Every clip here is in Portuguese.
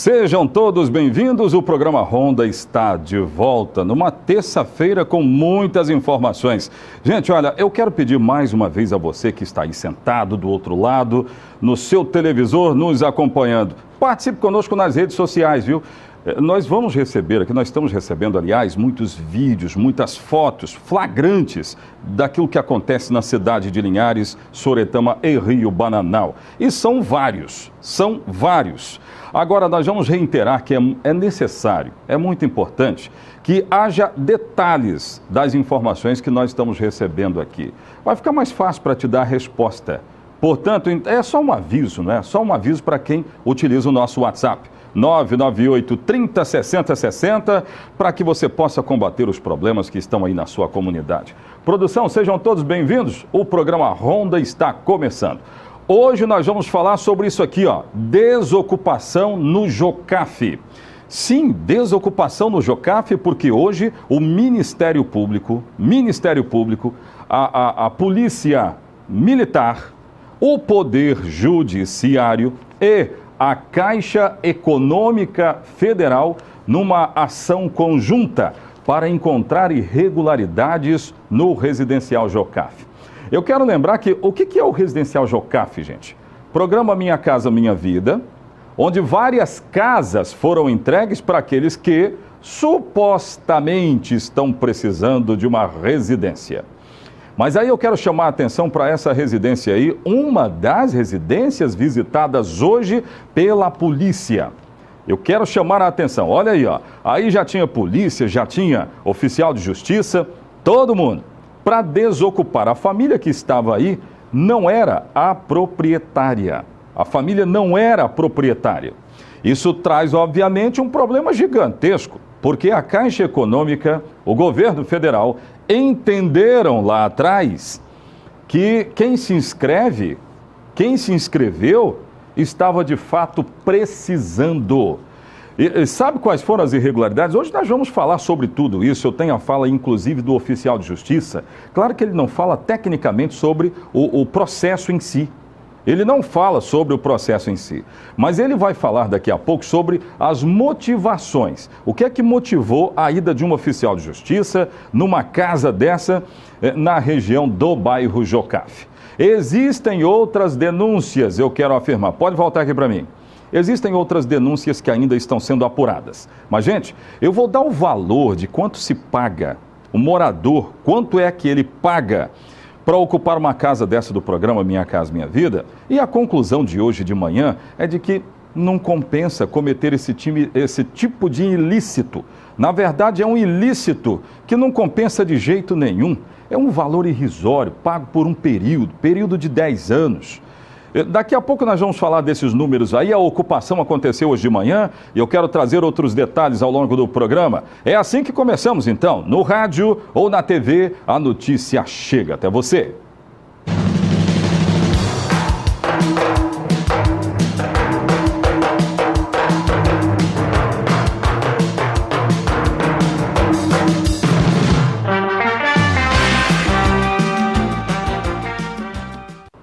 Sejam todos bem-vindos, o programa Ronda está de volta numa terça-feira com muitas informações. Gente, olha, eu quero pedir mais uma vez a você que está aí sentado do outro lado, no seu televisor, nos acompanhando. Participe conosco nas redes sociais, viu? Nós vamos receber aqui, nós estamos recebendo, aliás, muitos vídeos, muitas fotos flagrantes daquilo que acontece na cidade de Linhares, Soretama e Rio Bananal. E são vários. Agora, nós vamos reiterar que é necessário, é muito importante que haja detalhes das informações que nós estamos recebendo aqui. Vai ficar mais fácil para te dar a resposta. Portanto, é só um aviso, né? Só um aviso para quem utiliza o nosso WhatsApp. 998 30 60 60, para que você possa combater os problemas que estão aí na sua comunidade. Produção, sejam todos bem-vindos. O programa Ronda está começando. Hoje nós vamos falar sobre isso aqui, ó, desocupação no Jocaf. Sim, desocupação no Jocaf, porque hoje o Ministério Público, a Polícia Militar, o Poder Judiciário e a Caixa Econômica Federal, numa ação conjunta para encontrar irregularidades no residencial Jocaf. Eu quero lembrar que o que é o residencial Jocaf, gente? Programa Minha Casa Minha Vida, onde várias casas foram entregues para aqueles que supostamente estão precisando de uma residência. Mas aí eu quero chamar a atenção para essa residência aí, uma das residências visitadas hoje pela polícia. Eu quero chamar a atenção, olha aí, ó, aí já tinha polícia, já tinha oficial de justiça, todo mundo, para desocupar. A família que estava aí não era a proprietária, a família não era a proprietária. Isso traz, obviamente, um problema gigantesco, porque a Caixa Econômica, o governo federal, entenderam lá atrás que quem se inscreveu, estava de fato precisando. E sabe quais foram as irregularidades? Hoje nós vamos falar sobre tudo isso. Eu tenho a fala, inclusive, do oficial de justiça. Claro que ele não fala tecnicamente sobre o processo em si. Ele não fala sobre o processo em si, mas ele vai falar daqui a pouco sobre as motivações. O que é que motivou a ida de um oficial de justiça numa casa dessa na região do bairro Jocaf? Existem outras denúncias, eu quero afirmar. Pode voltar aqui para mim. Existem outras denúncias que ainda estão sendo apuradas. Mas, gente, eu vou dar o valor de quanto se paga, o morador, quanto é que ele paga para ocupar uma casa dessa do programa Minha Casa Minha Vida. E a conclusão de hoje de manhã é de que não compensa cometer esse tipo de ilícito. Na verdade, é um ilícito que não compensa de jeito nenhum. É um valor irrisório, pago por um período de 10 anos. Daqui a pouco nós vamos falar desses números aí. A ocupação aconteceu hoje de manhã e eu quero trazer outros detalhes ao longo do programa. É assim que começamos então, no rádio ou na TV, a notícia chega até você.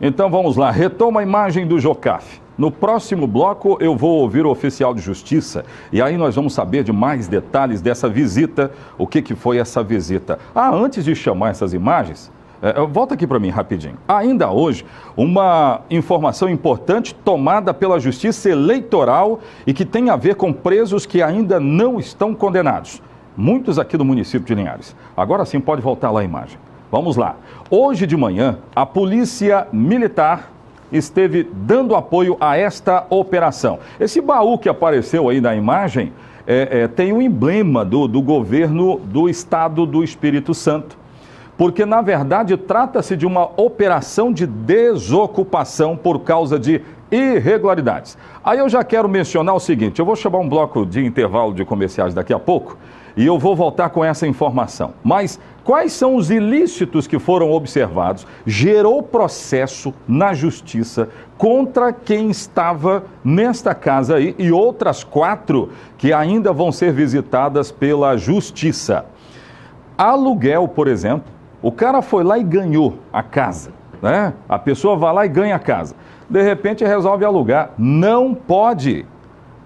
Então vamos lá, retoma a imagem do Jocaf. No próximo bloco eu vou ouvir o oficial de justiça e aí nós vamos saber de mais detalhes dessa visita, o que foi essa visita. Antes de chamar essas imagens, volta aqui para mim rapidinho. Ainda hoje, uma informação importante tomada pela Justiça Eleitoral e que tem a ver com presos que ainda não estão condenados. Muitos aqui do município de Linhares. Agora sim pode voltar lá a imagem. Vamos lá. Hoje de manhã, a Polícia Militar esteve dando apoio a esta operação. Esse baú que apareceu aí na imagem tem um emblema do governo do estado do Espírito Santo. Porque, na verdade, trata-se de uma operação de desocupação por causa de irregularidades. Aí eu já quero mencionar o seguinte, eu vou chamar um bloco de intervalo de comerciais daqui a pouco e eu vou voltar com essa informação. Mas quais são os ilícitos que foram observados? Gerou processo na justiça contra quem estava nesta casa aí e outras 4 que ainda vão ser visitadas pela justiça. Aluguel, por exemplo, o cara foi lá e ganhou a casa, né? A pessoa vai lá e ganha a casa. De repente resolve alugar. Não pode.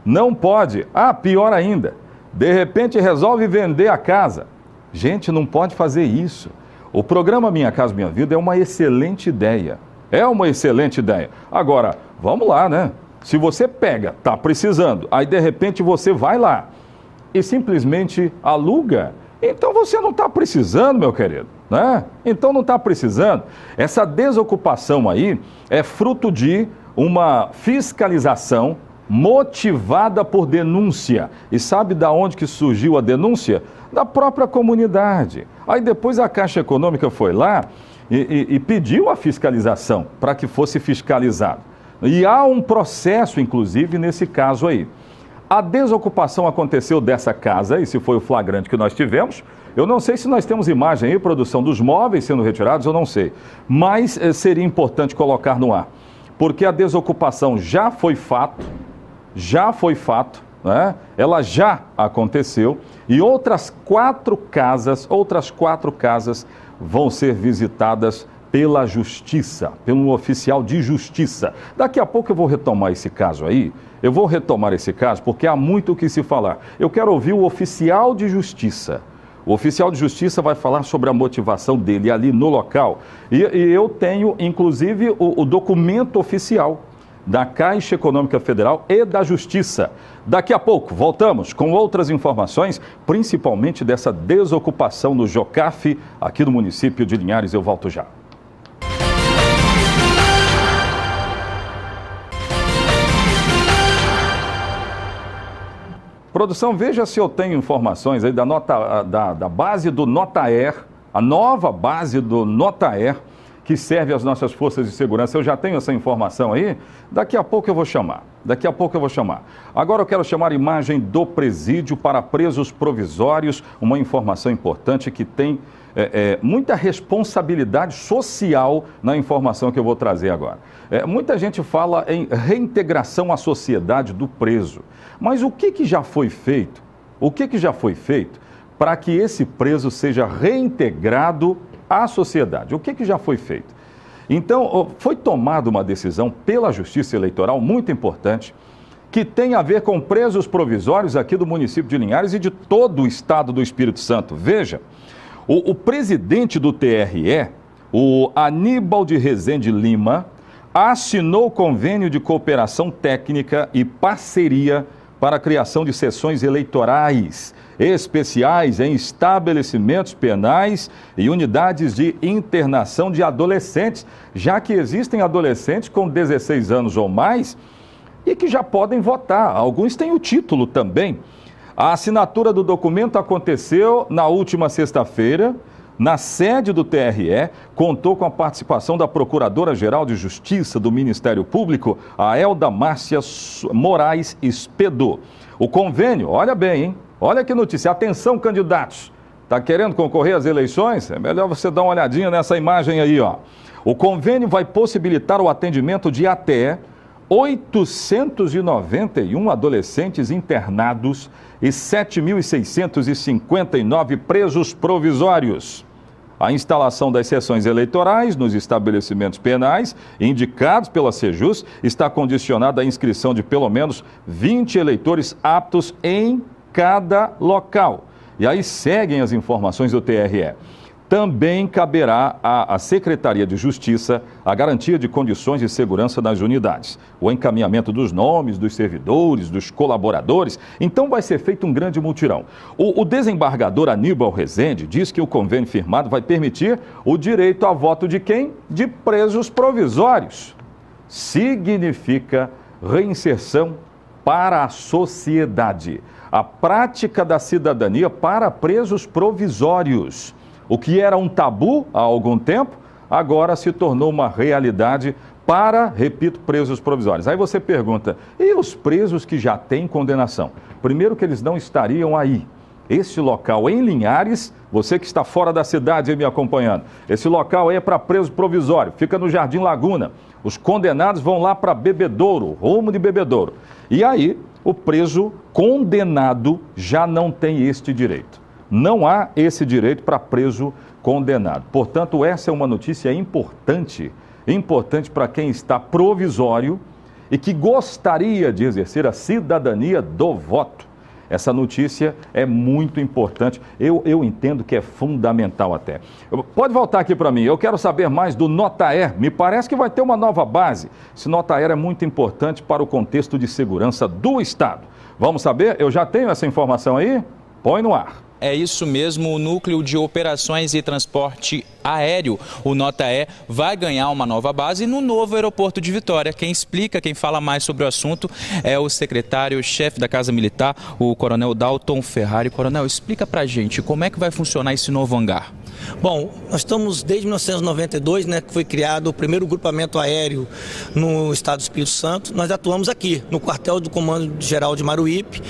Não pode. Ah, pior ainda, de repente resolve vender a casa. Gente, não pode fazer isso. O programa Minha Casa Minha Vida é uma excelente ideia. É uma excelente ideia. Agora, vamos lá, né? Se você pega, tá precisando, aí de repente você vai lá e simplesmente aluga, então você não está precisando, meu querido, né? Então não está precisando. Essa desocupação aí é fruto de uma fiscalização motivada por denúncia. E sabe da onde que surgiu a denúncia? Da própria comunidade. Aí depois a Caixa Econômica foi lá e pediu a fiscalização para que fosse fiscalizado. E há um processo, inclusive, nesse caso aí. A desocupação aconteceu dessa casa, esse foi o flagrante que nós tivemos. Eu não sei se nós temos imagem aí, produção dos móveis sendo retirados, eu não sei. Mas seria importante colocar no ar. Porque a desocupação já foi fato, né? Ela já aconteceu. E outras quatro casas vão ser visitadas pela justiça, pelo oficial de justiça. Daqui a pouco eu vou retomar esse caso aí, porque há muito o que se falar. Eu quero ouvir o oficial de justiça. O oficial de justiça vai falar sobre a motivação dele ali no local. E eu tenho, inclusive, o documento oficial da Caixa Econômica Federal e da Justiça. Daqui a pouco, voltamos com outras informações, principalmente dessa desocupação no Jocaf, aqui no município de Linhares. Eu volto já. Produção, veja se eu tenho informações aí da base do Notaer, a nova base do Notaer, que serve às nossas forças de segurança. Eu já tenho essa informação aí, daqui a pouco eu vou chamar. Agora eu quero chamar a imagem do presídio para presos provisórios, uma informação importante que tem muita responsabilidade social na informação que eu vou trazer agora. Muita gente fala em reintegração à sociedade do preso, mas o que já foi feito? Para que esse preso seja reintegrado à sociedade? O que já foi feito? Então, foi tomada uma decisão pela Justiça Eleitoral muito importante, que tem a ver com presos provisórios aqui do município de Linhares e de todo o estado do Espírito Santo. Veja, o presidente do TRE, o Aníbal de Rezende Lima, assinou convênio de cooperação técnica e parceria para a criação de sessões eleitorais especiais em estabelecimentos penais e unidades de internação de adolescentes, já que existem adolescentes com 16 anos ou mais e que já podem votar. Alguns têm o título também. A assinatura do documento aconteceu na última sexta-feira, na sede do TRE, contou com a participação da Procuradora-Geral de Justiça do Ministério Público, a Elda Márcia Moraes Espedo. O convênio, olha bem, hein? Olha que notícia. Atenção, candidatos. Está querendo concorrer às eleições? É melhor você dar uma olhadinha nessa imagem aí, ó. O convênio vai possibilitar o atendimento de até 891 adolescentes internados e 7.659 presos provisórios. A instalação das sessões eleitorais nos estabelecimentos penais indicados pela Sejus está condicionada à inscrição de pelo menos 20 eleitores aptos em cada local. E aí seguem as informações do TRE. Também caberá à Secretaria de Justiça a garantia de condições de segurança nas unidades, o encaminhamento dos nomes dos servidores, dos colaboradores. Então vai ser feito um grande mutirão. O desembargador Aníbal Rezende diz que o convênio firmado vai permitir o direito a voto de quem? De presos provisórios. Significa reinserção para a sociedade. A prática da cidadania para presos provisórios. O que era um tabu há algum tempo, agora se tornou uma realidade para, repito, presos provisórios. Aí você pergunta, e os presos que já têm condenação? Primeiro que eles não estariam aí. Esse local em Linhares, você que está fora da cidade e me acompanhando, esse local aí é para preso provisório, fica no Jardim Laguna. Os condenados vão lá para Bebedouro, rumo de Bebedouro. E aí, o preso condenado já não tem este direito. Não há esse direito para preso condenado. Portanto, essa é uma notícia importante para quem está provisório e que gostaria de exercer a cidadania do voto. Essa notícia é muito importante, eu entendo que é fundamental até. Pode voltar aqui para mim, eu quero saber mais do Notaer, me parece que vai ter uma nova base. Esse Notaer é muito importante para o contexto de segurança do Estado. Vamos saber? Eu já tenho essa informação aí? Põe no ar. É isso mesmo, o Núcleo de Operações e Transporte Aéreo, o Notaer, vai ganhar uma nova base no novo aeroporto de Vitória. Quem explica, quem fala mais sobre o assunto é o secretário-chefe da Casa Militar, o Coronel Dalton Ferrari. Coronel, explica pra gente como é que vai funcionar esse novo hangar. Bom, nós estamos desde 1992, que foi criado o primeiro grupamento aéreo no estado do Espírito Santo. Nós atuamos aqui, no quartel do Comando Geral de Maruípe,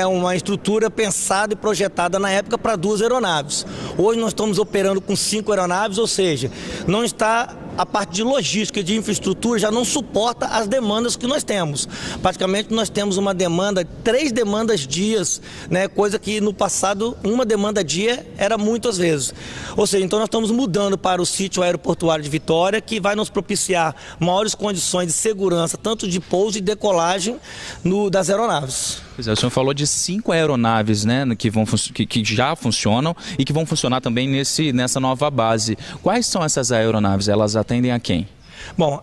uma estrutura pensada e projetada na época para 2 aeronaves. Hoje nós estamos operando com 5 aeronaves, ou seja, não está... A parte de logística e de infraestrutura já não suporta as demandas que nós temos. Praticamente nós temos uma demanda, 3 demandas dias, coisa que no passado uma demanda dia era muitas vezes. Ou seja, então nós estamos mudando para o sítio aeroportuário de Vitória, que vai nos propiciar maiores condições de segurança, tanto de pouso e decolagem das aeronaves. Pois é, o senhor falou de 5 aeronaves, que já funcionam e que vão funcionar também nessa nova base. Quais são essas aeronaves? Elas atendem a quem? Bom,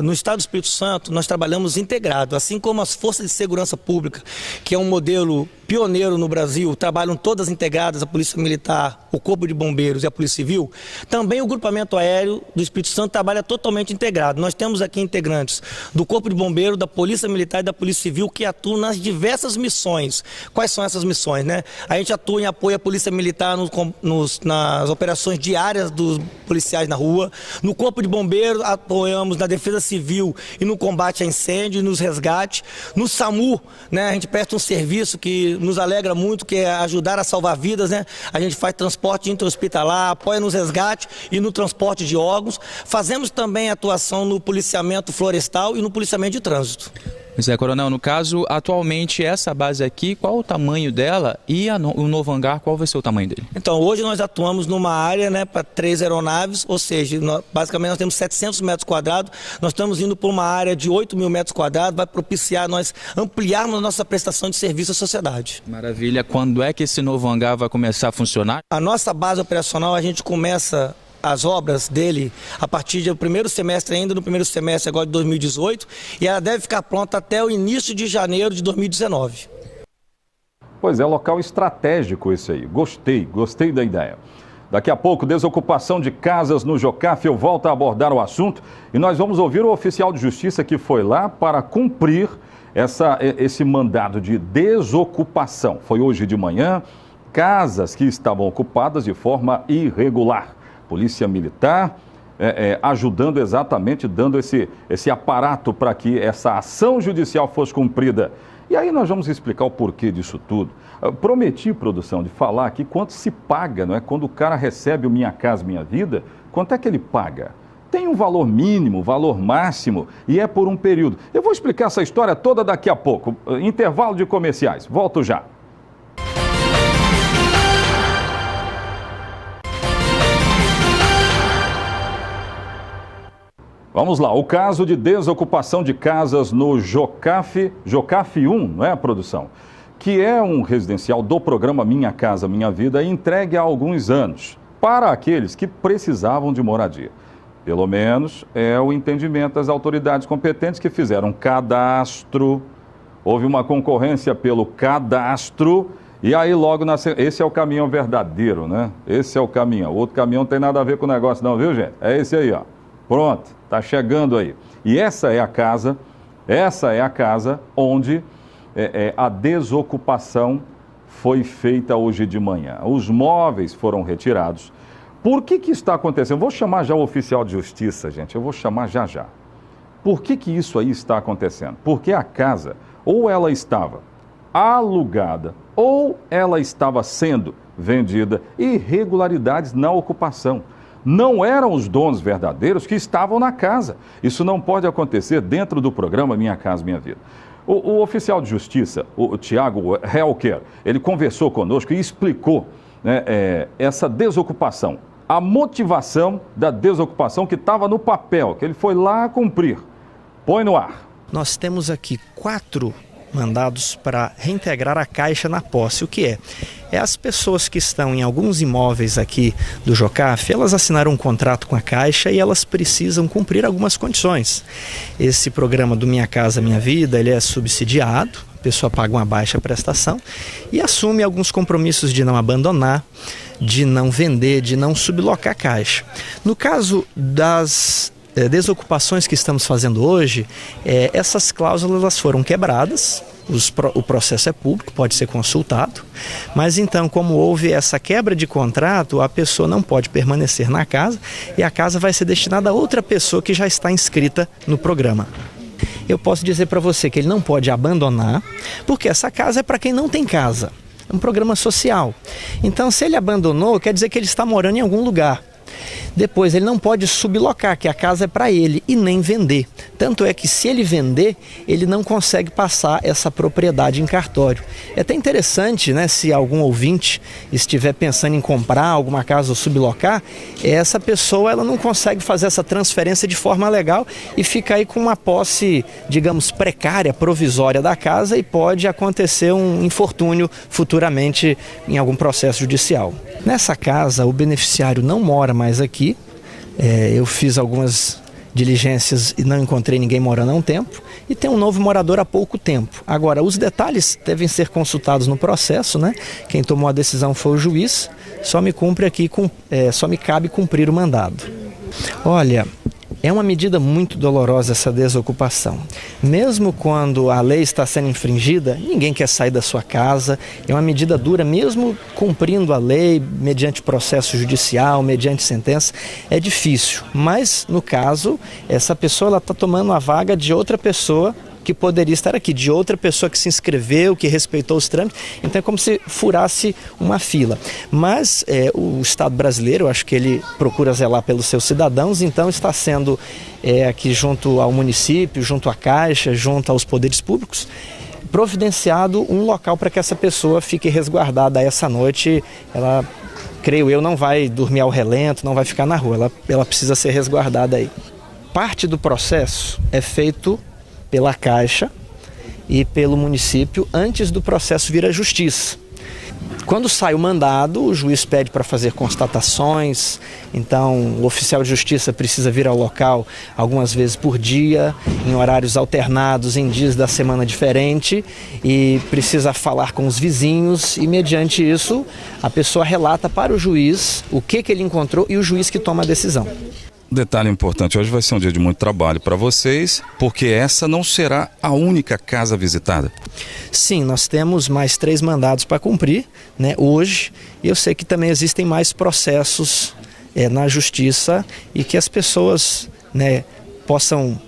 no estado do Espírito Santo nós trabalhamos integrado, assim como as forças de segurança pública, que é um modelo pioneiro no Brasil, trabalham todas integradas, a Polícia Militar, o Corpo de Bombeiros e a Polícia Civil. Também o grupamento aéreo do Espírito Santo trabalha totalmente integrado. Nós temos aqui integrantes do Corpo de Bombeiros, da Polícia Militar e da Polícia Civil que atuam nas diversas missões. Quais são essas missões, A gente atua em apoio à Polícia Militar nas operações diárias dos policiais na rua. No Corpo de Bombeiros apoiamos na Defesa Civil e no combate a incêndio e nos resgates. No SAMU, a gente presta um serviço que nos alegra muito, que é ajudar a salvar vidas, A gente faz transporte intra-hospitalar, apoia nos resgates e no transporte de órgãos. Fazemos também atuação no policiamento florestal e no policiamento de trânsito. Pois é, Coronel, no caso, atualmente essa base aqui, qual o tamanho dela e o novo hangar, qual vai ser o tamanho dele? Então, hoje nós atuamos numa área para 3 aeronaves, ou seja, basicamente nós temos 700 metros quadrados, nós estamos indo para uma área de 8 mil metros quadrados, vai propiciar nós ampliarmos a nossa prestação de serviço à sociedade. Maravilha. Quando é que esse novo hangar vai começar a funcionar? A nossa base operacional, a gente começa as obras dele a partir do primeiro semestre, ainda no primeiro semestre agora de 2018, e ela deve ficar pronta até o início de janeiro de 2019. Pois é, local estratégico esse aí. Gostei da ideia. Daqui a pouco, desocupação de casas no Jocaf, eu volto a abordar o assunto e nós vamos ouvir o oficial de justiça que foi lá para cumprir esse mandado de desocupação. Foi hoje de manhã, casas que estavam ocupadas de forma irregular. Polícia Militar ajudando exatamente, dando esse aparato para que essa ação judicial fosse cumprida. E aí nós vamos explicar o porquê disso tudo. Prometi, produção, de falar aqui quanto se paga, não é? Quando o cara recebe o Minha Casa Minha Vida, quanto é que ele paga? Tem um valor mínimo, valor máximo e é por um período. Eu vou explicar essa história toda daqui a pouco. Intervalo de comerciais. Volto já. Vamos lá, o caso de desocupação de casas no Jocaf 1, não é, produção? Que é um residencial do programa Minha Casa Minha Vida, entregue há alguns anos para aqueles que precisavam de moradia. Pelo menos é o entendimento das autoridades competentes que fizeram um cadastro, houve uma concorrência pelo cadastro e aí logo nasceu. Esse é o caminhão verdadeiro, né? Esse é o caminhão. O outro caminhão não tem nada a ver com o negócio não, viu, gente? É esse aí, ó. Pronto, está chegando aí. E essa é a casa onde a desocupação foi feita hoje de manhã. Os móveis foram retirados. Por que está acontecendo? Eu vou chamar já o oficial de justiça, gente, eu vou chamar já. Por que isso aí está acontecendo? Porque a casa, ou ela estava alugada, ou ela estava sendo vendida, irregularidades na ocupação. Não eram os donos verdadeiros que estavam na casa. Isso não pode acontecer dentro do programa Minha Casa Minha Vida. O oficial de justiça, o Tiago Helker, ele conversou conosco e explicou essa desocupação, a motivação da desocupação que estava no papel, que ele foi lá cumprir. Põe no ar. nós temos aqui 4 mandados para reintegrar a Caixa na posse. O que é? É as pessoas que estão em alguns imóveis aqui do Jocaf, elas assinaram um contrato com a Caixa e elas precisam cumprir algumas condições. Esse programa do Minha Casa Minha Vida, ele é subsidiado, a pessoa paga uma baixa prestação e assume alguns compromissos de não abandonar, de não vender, de não sublocar a Caixa. No caso das desocupações que estamos fazendo hoje, essas cláusulas elas foram quebradas, o processo é público, pode ser consultado, mas então, como houve essa quebra de contrato, a pessoa não pode permanecer na casa e a casa vai ser destinada a outra pessoa que já está inscrita no programa. Eu posso dizer para você que ele não pode abandonar, porque essa casa é para quem não tem casa, é um programa social. Então, se ele abandonou, quer dizer que ele está morando em algum lugar. Depois, ele não pode sublocar, que a casa é para ele, e nem vender. Tanto é que se ele vender, ele não consegue passar essa propriedade em cartório. É até interessante, né, se algum ouvinte estiver pensando em comprar alguma casa ou sublocar, essa pessoa ela não consegue fazer essa transferência de forma legal e fica aí com uma posse, digamos, precária, provisória da casa e pode acontecer um infortúnio futuramente em algum processo judicial. Nessa casa, o beneficiário não mora mais aqui. Eu fiz algumas diligências e não encontrei ninguém morando há um tempo. E tem um novo morador há pouco tempo. Agora, os detalhes devem ser consultados no processo, né? Quem tomou a decisão foi o juiz. Só me cabe cumprir o mandado. Olha, é uma medida muito dolorosa essa desocupação. Mesmo quando a lei está sendo infringida, ninguém quer sair da sua casa. É uma medida dura, mesmo cumprindo a lei, mediante processo judicial, mediante sentença, é difícil. Mas, no caso, essa pessoa está tomando a vaga de outra pessoa que poderia estar aqui, de outra pessoa que se inscreveu, que respeitou os trâmites. Então é como se furasse uma fila. Mas o Estado brasileiro, eu acho que ele procura zelar pelos seus cidadãos, então está sendo aqui junto ao município, junto à Caixa, junto aos poderes públicos, providenciado um local para que essa pessoa fique resguardada essa noite. Ela, creio eu, não vai dormir ao relento, não vai ficar na rua, ela precisa ser resguardada aí. Parte do processo é feito pela Caixa e pelo município antes do processo vir à justiça. Quando sai o mandado, o juiz pede para fazer constatações, então o oficial de justiça precisa vir ao local algumas vezes por dia, em horários alternados, em dias da semana diferente, e precisa falar com os vizinhos e, mediante isso, a pessoa relata para o juiz o que ele encontrou e o juiz que toma a decisão. Detalhe importante, hoje vai ser um dia de muito trabalho para vocês, porque essa não será a única casa visitada. Sim, nós temos mais 3 mandados para cumprir, né, hoje, e eu sei que também existem mais processos na justiça e que as pessoas, né, possam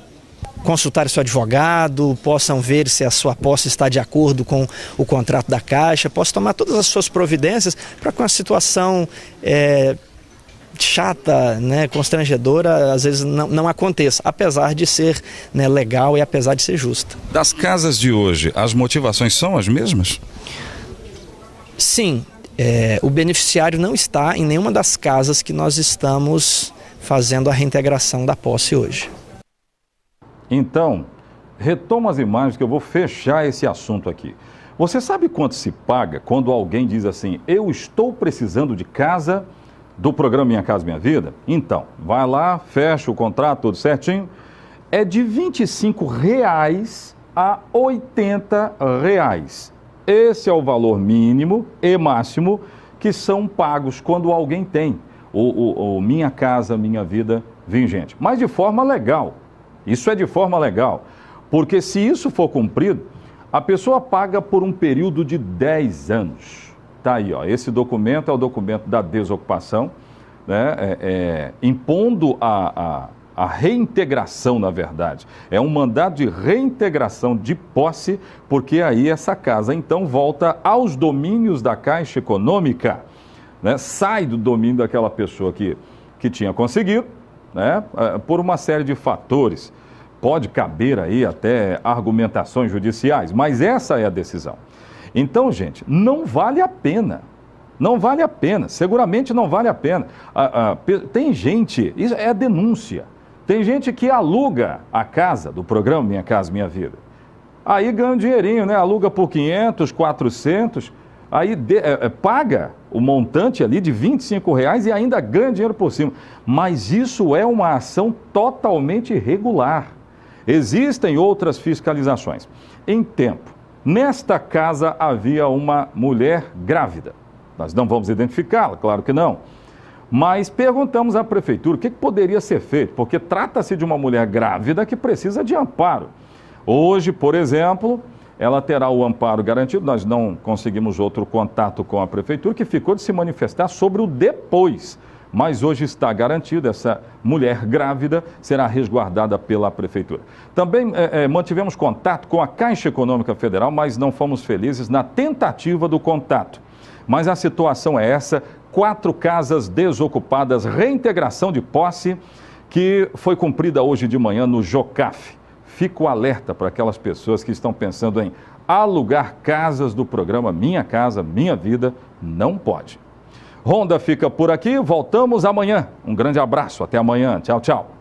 consultar seu advogado, possam ver se a sua posse está de acordo com o contrato da Caixa, possam tomar todas as suas providências para que uma situação chata, né, constrangedora, às vezes não aconteça, apesar de ser, né, legal e apesar de ser justa. Das casas de hoje, as motivações são as mesmas? Sim, o beneficiário não está em nenhuma das casas que nós estamos fazendo a reintegração da posse hoje. Então, retoma as imagens que eu vou fechar esse assunto aqui. Você sabe quanto se paga quando alguém diz assim, eu estou precisando de casa do programa Minha Casa Minha Vida? Então, vai lá, fecha o contrato, tudo certinho. É de R$ 25 a R$ 80. Esse é o valor mínimo e máximo que são pagos quando alguém tem o Minha Casa Minha Vida vigente. Mas de forma legal. Isso é de forma legal. Porque se isso for cumprido, a pessoa paga por um período de 10 anos. Está aí, ó, esse documento é o documento da desocupação, né, impondo a reintegração, na verdade. É um mandado de reintegração de posse, porque aí essa casa, então, volta aos domínios da Caixa Econômica, né, sai do domínio daquela pessoa que tinha conseguido, né, por uma série de fatores. Pode caber aí até argumentações judiciais, mas essa é a decisão. Então, gente, não vale a pena. Não vale a pena. Seguramente não vale a pena. Tem gente, isso é a denúncia. Tem gente que aluga a casa do programa Minha Casa Minha Vida. Aí ganha um dinheirinho, né? Aluga por 500, 400, aí paga o montante ali de R$25 e ainda ganha dinheiro por cima. Mas isso é uma ação totalmente irregular. Existem outras fiscalizações. Em tempo, nesta casa havia uma mulher grávida. Nós não vamos identificá-la, claro que não. Mas perguntamos à prefeitura o que poderia ser feito, porque trata-se de uma mulher grávida que precisa de amparo. Hoje, por exemplo, ela terá o amparo garantido. Nós não conseguimos outro contato com a prefeitura, que ficou de se manifestar sobre o depois. Mas hoje está garantido, essa mulher grávida será resguardada pela prefeitura. Também mantivemos contato com a Caixa Econômica Federal, mas não fomos felizes na tentativa do contato. Mas a situação é essa: 4 casas desocupadas, reintegração de posse, que foi cumprida hoje de manhã no Jocaf. Fico alerta para aquelas pessoas que estão pensando em alugar casas do programa Minha Casa Minha Vida. Não pode. Ronda fica por aqui, voltamos amanhã. Um grande abraço, até amanhã. Tchau, tchau.